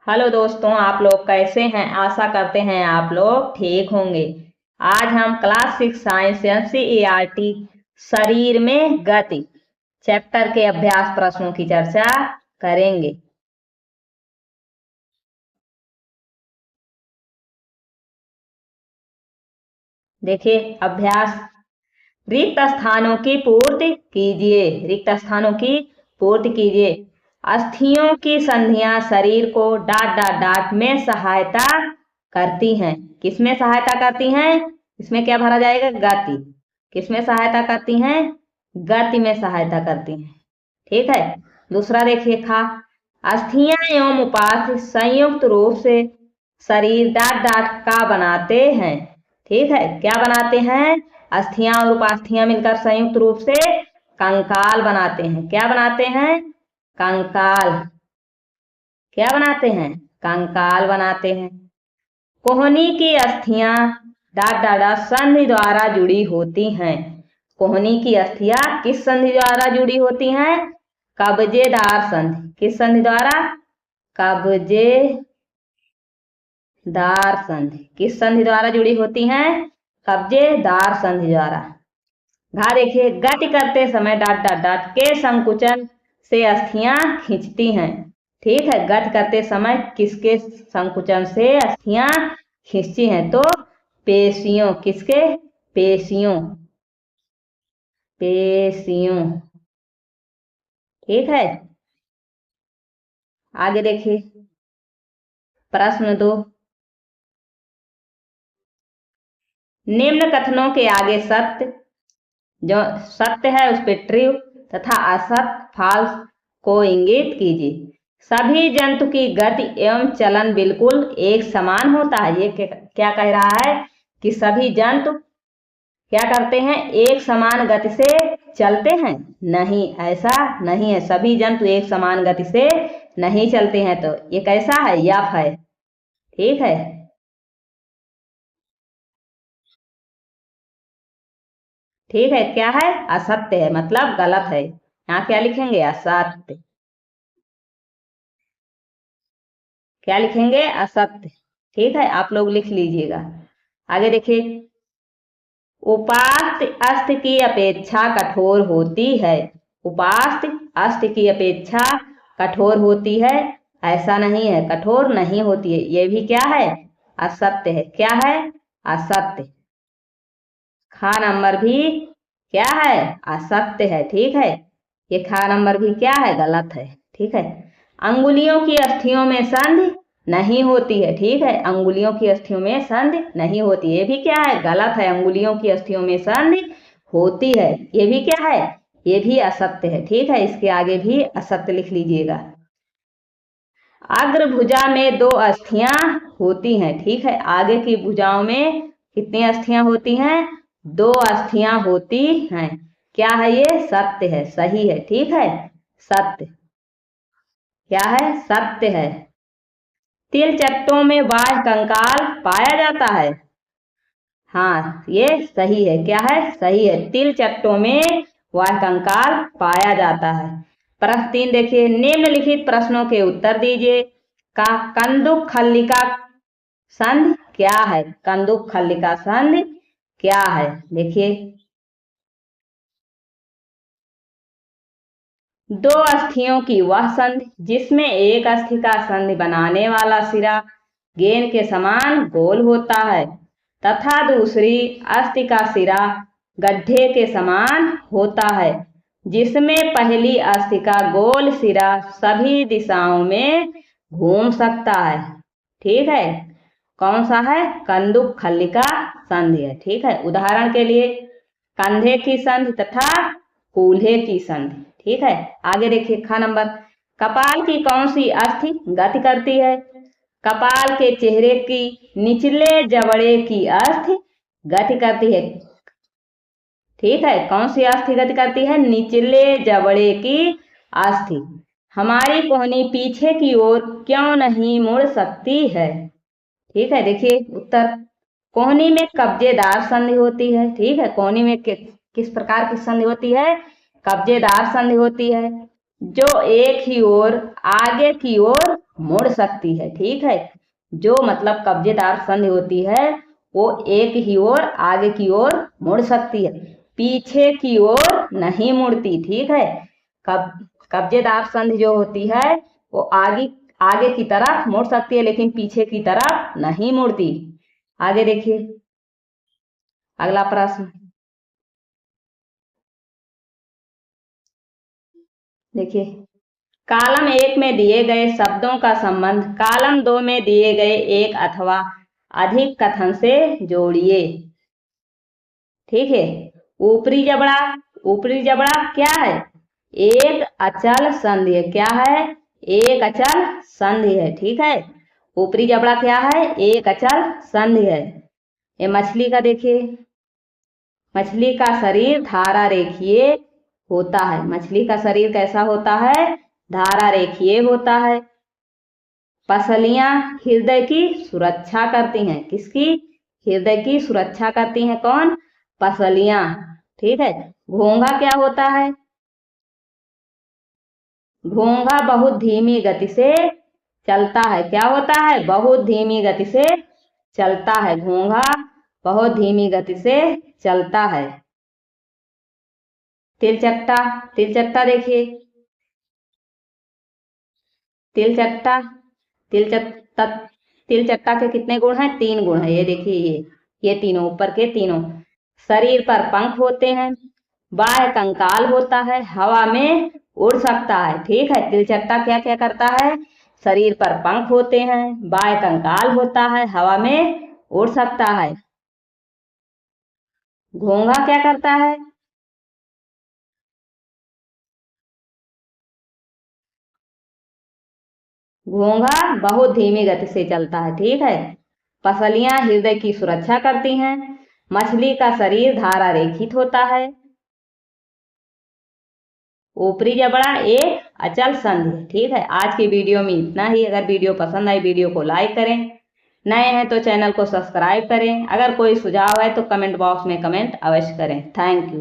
Hello दोस्तों, आप लोग कैसे हैं। आशा करते हैं आप लोग ठीक होंगे। आज हम क्लास 6 साइंस एनसीईआरटी शरीर में गति चैप्टर के अभ्यास प्रश्नों की चर्चा करेंगे। देखिए अभ्यास, रिक्त स्थानों की पूर्ति कीजिए। रिक्त स्थानों की पूर्ति कीजिए। अस्थियों की संधियां शरीर को डाट डाट डाट में सहायता करती हैं। किसमें सहायता करती हैं? इसमें क्या भरा जाएगा? गति। किसमें सहायता करती हैं? गति में सहायता करती हैं। ठीक है। दूसरा देखिए खा, अस्थियां एवं उपास्थि संयुक्त रूप से शरीर डाट डाट का बनाते हैं। ठीक है, क्या बनाते हैं? अस्थियां और उपास्थियां मिलकर संयुक्त रूप से कंकाल बनाते हैं। क्या बनाते हैं? कंकाल। क्या बनाते हैं? कंकाल बनाते हैं। कोहनी की अस्थियां डाट डाट संधि द्वारा जुड़ी होती हैं। कोहनी की अस्थियां किस संधि द्वारा जुड़ी होती हैं? कब्जेदार संधि। किस संधि द्वारा? कब्जेदार संधि। किस संधि द्वारा जुड़ी होती हैं? कब्जेदार संधि द्वारा। घा देखिए, गति करते समय डाट डाट डाट के संकुचन से अस्थियां खींचती हैं। ठीक है, गति करते समय किसके संकुचन से अस्थियां खींचती हैं? तो पेशियों। किसके? पेशियों। पेशियों। ठीक है, आगे देखिए प्रश्न 2। निम्न कथनों के आगे सत्य, जो सत्य है उस पर ट्रू तथा असत्य फॉल्स को इंगित कीजिए। सभी जंतु की गति एवं चलन बिल्कुल एक समान होता है। ये क्या कह रहा है कि सभी जंतु क्या करते हैं? एक समान गति से चलते हैं? नहीं, ऐसा नहीं है। सभी जंतु एक समान गति से नहीं चलते हैं। तो ये कैसा है? यफ है। ठीक है, ठीक है। क्या है? असत्य है, मतलब गलत है। यहाँ क्या लिखेंगे? असत्य। क्या लिखेंगे? असत्य। ठीक है, आप लोग लिख लीजिएगा। आगे देखिए, उपास्थ अस्थि की अपेक्षा कठोर होती है। उपास्थ अस्थि की अपेक्षा कठोर होती है? ऐसा नहीं है, कठोर नहीं होती है। ये भी क्या है? असत्य है। क्या है? असत्य। खा नंबर भी क्या है? असत्य है। ठीक है, ये खा नंबर भी क्या है? गलत है। ठीक है, अंगुलियों की अस्थियों में संधि नहीं होती है। ठीक है, अंगुलियों की अस्थियों में संधि नहीं होती। ये भी क्या है? गलत है। अंगुलियों की अस्थियों में संधि होती है। ये भी क्या है? ये भी असत्य है। ठीक है, इसके आगे भी असत्य लिख लीजिएगा। अग्र भुजा में 2 अस्थियां होती हैं। ठीक है, आगे की भुजाओं में कितनी अस्थियां होती हैं? 2 अस्थियां होती हैं। क्या है? ये सत्य है, सही है। ठीक है, सत्य। क्या है? सत्य है। तिल चट्टों में बाह्य कंकाल पाया जाता है। हाँ, ये सही है। क्या है? सही है, तिल चट्टों में बाह्य कंकाल पाया जाता है। प्रश्न 3 देखिए, निम्नलिखित प्रश्नों के उत्तर दीजिए। का कंदुक खल्लिका संधि क्या है? कंदुक खल्लिका संधि क्या है? देखिए, 2 अस्थियों की वह संधि जिसमें एक अस्थि का संधि बनाने वाला सिरा गेंद के समान गोल होता है तथा दूसरी अस्थि का सिरा गड्ढे के समान होता है, जिसमें पहली अस्थि का गोल सिरा सभी दिशाओं में घूम सकता है। ठीक है, कौन सा है? कंदुक खल्लिका संधि है। ठीक है, उदाहरण के लिए कंधे की संधि तथा कूल्हे की संधि। ठीक है, आगे देखिए खा नंबर, कपाल की कौन सी अस्थि गति करती है? कपाल के चेहरे की निचले जबड़े की अस्थि गति करती है। ठीक है, कौन सी अस्थि गति करती है? निचले जबड़े की अस्थि। हमारी कोहनी पीछे की ओर क्यों नहीं मुड़ सकती है? ठीक है, देखिए उत्तर, कोहनी में कब्जेदार संधि होती है। ठीक है, कोहनी में किस प्रकार की संधि होती है? कब्जेदार संधि होती है, जो एक ही ओर आगे की ओर मुड़ सकती है। ठीक है, जो मतलब कब्जेदार संधि होती है वो एक ही ओर आगे की ओर मुड़ सकती है, पीछे की ओर नहीं मुड़ती। ठीक है, कब्जेदार संधि जो होती है वो आगे की तरफ मुड़ सकती है लेकिन पीछे की तरफ नहीं मुड़ती। आगे देखिए अगला प्रश्न देखिए, कॉलम 1 में दिए गए शब्दों का संबंध कॉलम 2 में दिए गए एक अथवा अधिक कथन से जोड़िए। ठीक है, ऊपरी जबड़ा क्या है? एक अचल संधि है। क्या है? एक अचल संधि है। ठीक है, ऊपरी जबड़ा क्या है? एक अचल संधि है। ये मछली का देखिए, मछली का शरीर धारा रेखीय होता है। मछली का शरीर कैसा होता है? धारा रेखीय होता है। पसलियां हृदय की सुरक्षा करती हैं। किसकी? हृदय की सुरक्षा करती हैं। कौन? पसलियां। ठीक है, घोंघा क्या होता है? घोंघा बहुत धीमी गति से चलता है। क्या होता है? बहुत धीमी गति से चलता है। घोंघा बहुत धीमी गति से चलता है। तिलचट्टा, तिलचट्टा देखिए, तिलचट्टा तिलचट्टा तिलचट्टा के कितने गुण हैं? 3 गुण है। ये देखिए, ये तीनों ऊपर के तीनों। शरीर पर पंख होते हैं, बाह्य कंकाल होता है, हवा में उड़ सकता है। ठीक है, तिलचट्टा क्या क्या करता है? शरीर पर पंख होते हैं, बाह्य कंकाल होता है, हवा में उड़ सकता है। घोंघा क्या करता है? घोंघा बहुत धीमी गति से चलता है। ठीक है, पसलियां हृदय की सुरक्षा करती हैं, मछली का शरीर धारा रेखित होता है, ऊपरी जबड़ा एक अचल संधि। ठीक है, आज की वीडियो में इतना ही। अगर वीडियो पसंद आई वीडियो को लाइक करें, नए हैं तो चैनल को सब्सक्राइब करें। अगर कोई सुझाव है तो कमेंट बॉक्स में कमेंट अवश्य करें। Thank you.